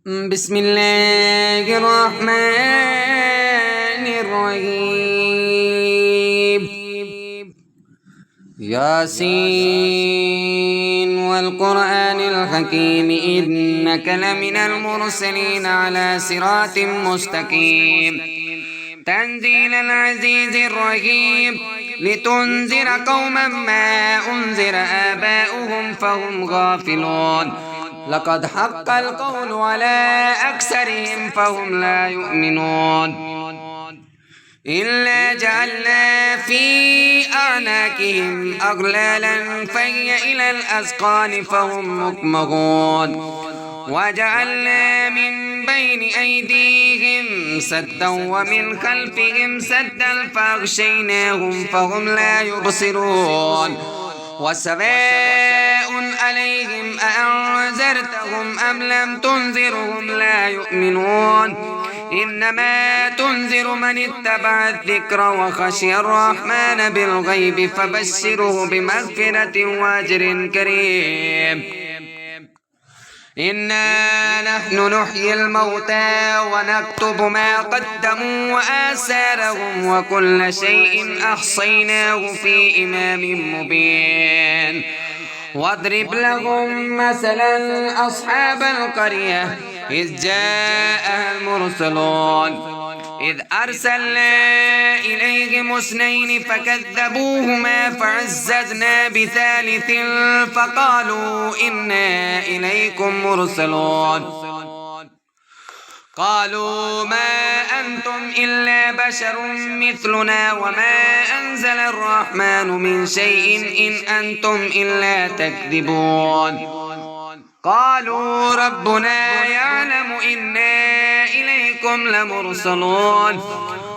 بسم الله الرحمن الرحيم. ياسين والقرآن الحكيم إنك لمن المرسلين على صراط مستقيم. تنزيل العزيز الرحيم لتنذر قوما ما أنذر آباؤهم فهم غافلون. لقد حق القول على أكثرهم فهم لا يؤمنون. إلا جعلنا في أعناقهم أغلالا فهي إلى الأذقان فهم مقمحون. وجعلنا من بين أيديهم سدا ومن خلفهم سدا فأغشيناهم فهم لا يبصرون. وسواء عليهم أأنذرتهم أم لم تنذرهم لا يؤمنون. إنما تنذر من اتبع الذكر وخشي الرحمن بالغيب فبشره بمغفرة وأجر كريم. إنا نحن نحيي الموتى ونكتب ما قدموا وآثارهم وكل شيء أحصيناه في إمام مبين. واضرب لهم مثلا أصحاب القرية إذ جاءها المرسلون إذ أرسلنا إليهم اثنين فكذبوهما فعززنا بثالث فقالوا إنا إليكم مرسلون. قالوا ما أنتم إلا بشر مثلنا وما أنزل الرحمن من شيء إن أنتم إلا تكذبون. قالوا ربنا يعلم إنا إليكم لمرسلون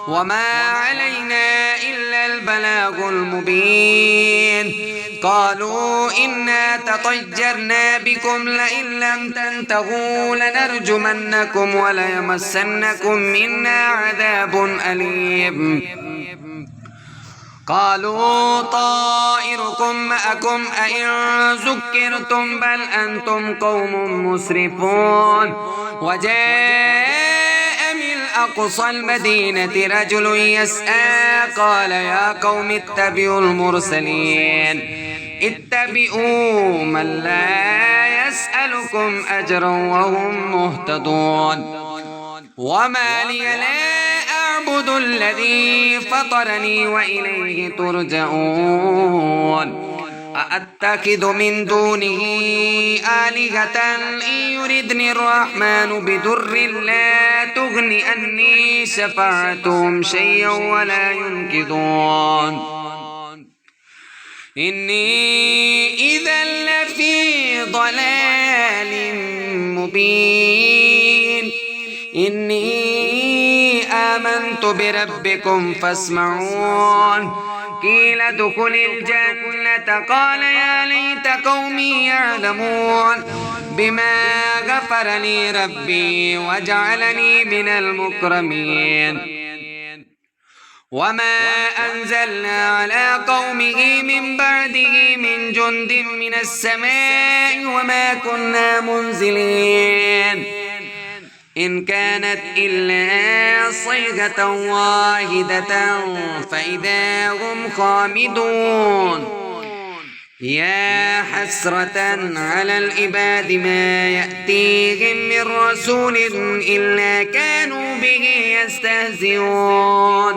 وما علينا إلا البلاغ المبين. قالوا إنا تطيرنا بكم لئن لم تنتهوا لنرجمنكم وليمسنكم منا عذاب أليم. قالوا طائركم معكم أئن ذكرتم بل أنتم قوم مسرفون. وجاء من أقصى المدينة رجل يسعى قال يا قوم اتبعوا المرسلين اتبعوا من لا يسألكم أجرا وهم مهتدون. وما لي لا أعبد الذي فطرني وإليه ترجعون. أأتخذ من دونه آلهة إن يردني الرحمن بدر لا تغن عني شفاعتهم شيئا ولا ينقذون. إني إذا لفي ضلال مبين. إني آمنت بربكم فاسمعون. قيل ادخل الجنة قال يا ليت قومي يعلمون بما غفر لي ربي وجعلني من المكرمين. وما أنزلنا على قومه من بعده من جند من السماء وما كنا منزلين. إن كانت إلا صيغة واحدة فإذا هم خامدون. يا حسرة على العباد ما يأتيهم من رسول إلا كانوا به يستهزئون.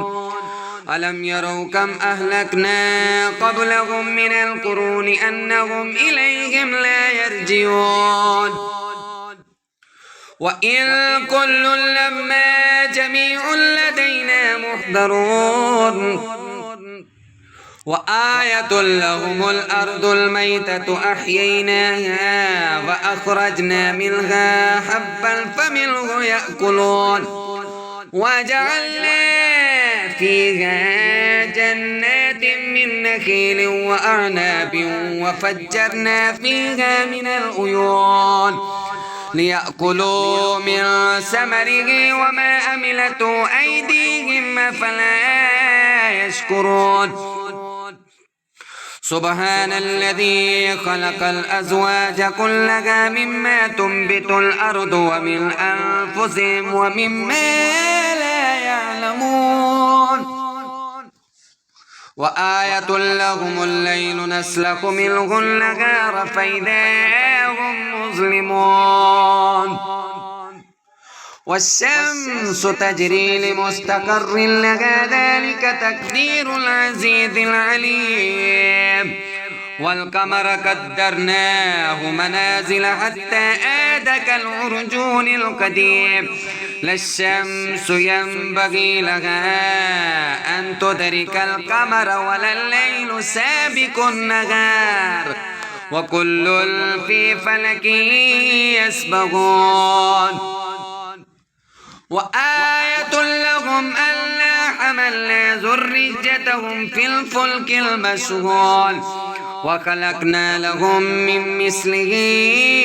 ألم يروا كم أهلكنا قبلهم من القرون أنهم إليهم لا يرجعون. وإن كل لما جميع لدينا محضرون. وآية لهم الأرض الميتة أحييناها وأخرجنا منها حبا فمنه يأكلون. وجعلنا فيها جنات من نخيل وأعناب وفجرنا فيها من العيون ليأكلوا من ثمره وما عملته أيديهم فلا يشكرون. سبحان الذي خلق الأزواج كلها مما تنبت الأرض ومن أنفسهم ومما لا يعلمون وآية لهم الليل نسلخ منه النهار فإذا هم مظلمون والشمس تجري لمستقر لها ذلك تقدير العزيز العليم والقمر قدرناه منازل حتى عاد كالعرجون القديم لا الشمس ينبغي لها أن تدرك القمر ولا الليل سابق النهار وكل في فلك يسبحون وآية لهم ألا حملنا ذريتهم في الفلك المشحون وخلقنا لهم من مثله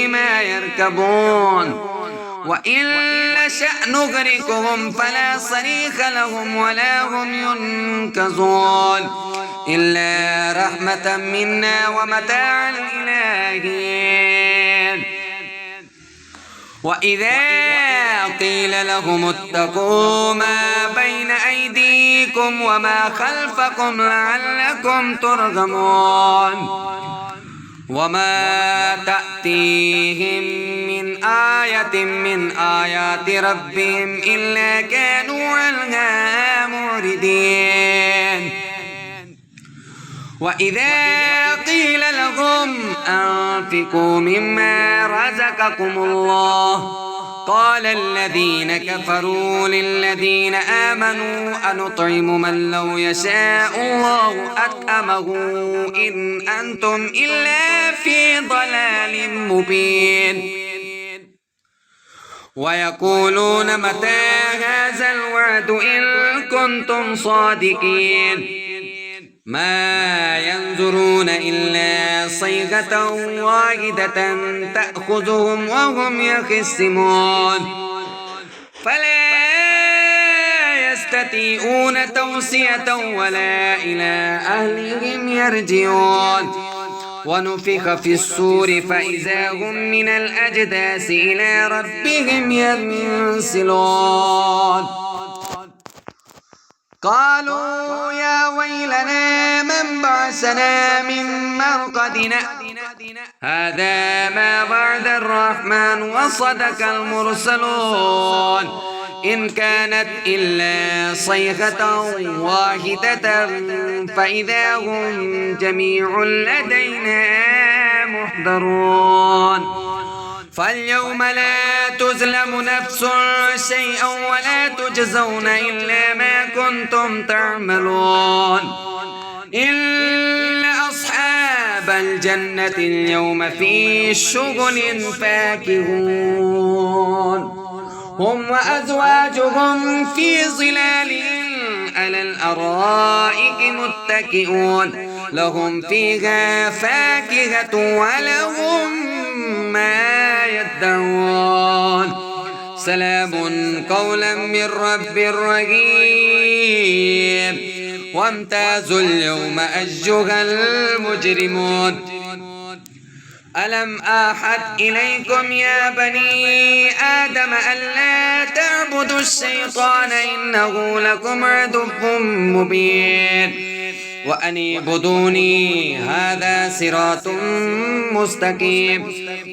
ما يركبون وإن نشأ نغرقهم فلا صريخ لهم ولا هم ينقذون إلا رحمة منا ومتاعا إلى حين وإذا قيل لهم اتقوا ما بين أيديكم وما خلفكم لعلكم ترحمون وما تأتيهم من آية من آيات ربهم إلا كانوا عنها معرضين وإذا قيل لهم أنفقوا مما رزقكم الله قال الذين كفروا للذين آمنوا أنطعم من لو يشاء الله أطعمه إن أنتم إلا في ضلال مبين ويقولون متى هذا الوعد إن كنتم صادقين ما ينظرون إلا صيغة واحدة تأخذهم وهم يخصمون فلا يستطيعون توصية ولا إلى أهلهم يرجعون ونفخ في الصور فإذا هم من الأجداث إلى ربهم ينسلون قالوا يا ويلنا من بعثنا من مرقدنا هذا ما وعد الرحمن وصدق المرسلون إن كانت إلا صيحة واحدة فإذا هم جميع لدينا محضرون فاليوم لا تظلم نفس شيئا ولا تجزون إلا ما كنتم تعملون إلا أصحاب الجنة اليوم في شغل فاكهون هم وأزواجهم في ظلال على الأرائك متكئون لهم فيها فاكهة ولهم ما يدعون سلام قولا من رب رحيم وامتازوا اليوم أيها المجرمون ألم أعهد إليكم يا بني آدم ألا تعبدوا الشيطان إنه لكم عدو مبين وأن اعبدوني هذا صراط مستقيم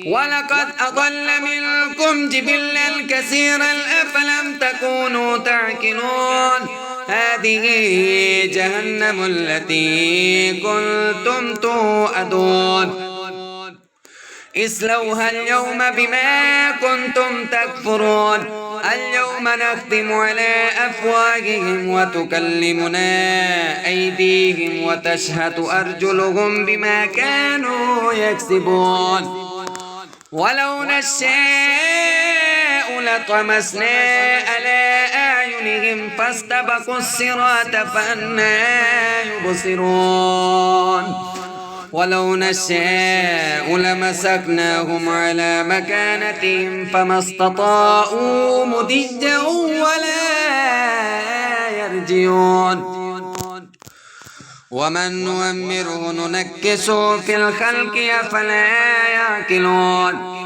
ولقد أضل منكم جبلا كثيرا أفلم تكونوا تعقلون هذه جهنم التي كنتم توعدون اصلوها اليوم بما كنتم تكفرون اليوم نختم على أفواههم وتكلمنا أيديهم وتشهد أرجلهم بما كانوا يكسبون ولو نشاء لطمسنا على أعينهم فاستبقوا الصراط فأنى يبصرون ولو نشاء لمسكناهم على مكانتهم فما استطاعوا مضيا ولا يرجعون ومن نؤمره ننكسه في الخلق أفلا يعقلون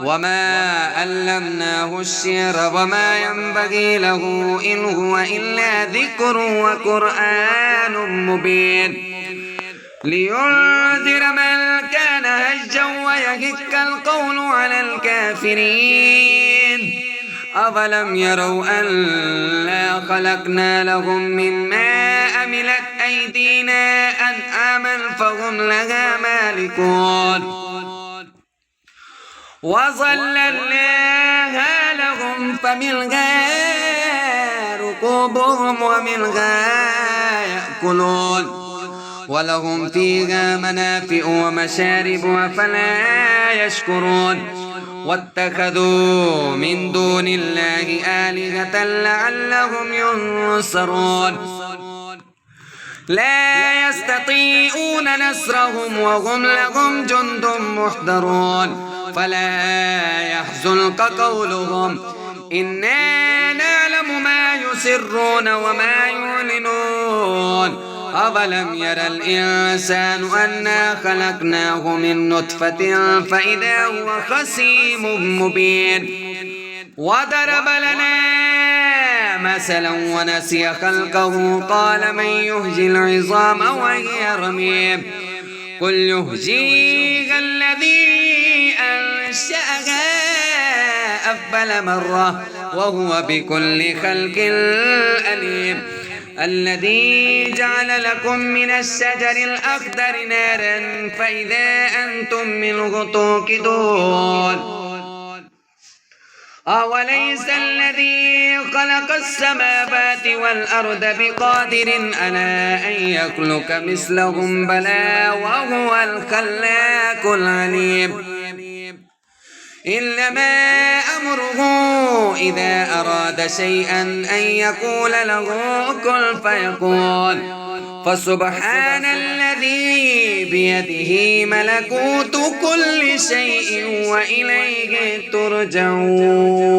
وما علمناه الشعر وما ينبغي له إن هو إلا ذكر وقرآن مبين لينذر من كان هجا ويهك القول على الكافرين أفلم يروا أنا خلقنا لهم مما عملت أيدينا أنعاما فهم لها مالكون وظللناها لهم فمنها ركوبهم ومنها يأكلون ولهم فيها منافع ومشارب أفلا يشكرون واتخذوا من دون الله آلهة لعلهم ينصرون لا يستطيعون نصرهم وهم لهم جند محضرون فلا يحزنك قولهم إنا نعلم ما يسرون وما يعلنون أولم ير الإنسان أنا خلقناه من نطفة فإذا هو خصيم مبين وضرب لنا مثلا ونسي خلقه قال من يحيي العظام وهي رميم قل يحييها الذي أنشأها أول مرة وهو بكل خلق عليم الذي جعل لكم من الشجر الأخضر نارا فإذا أنتم منه توقدون أوليس الذي خلق السماوات والأرض بقادر على أن يخلق مثلهم بلى وهو الخلاق العليم إنما أمره إذا أراد شيئا أن يقول له كن فيكون فسبحان الذي بيده ملكوت كل شيء وإليه ترجعون.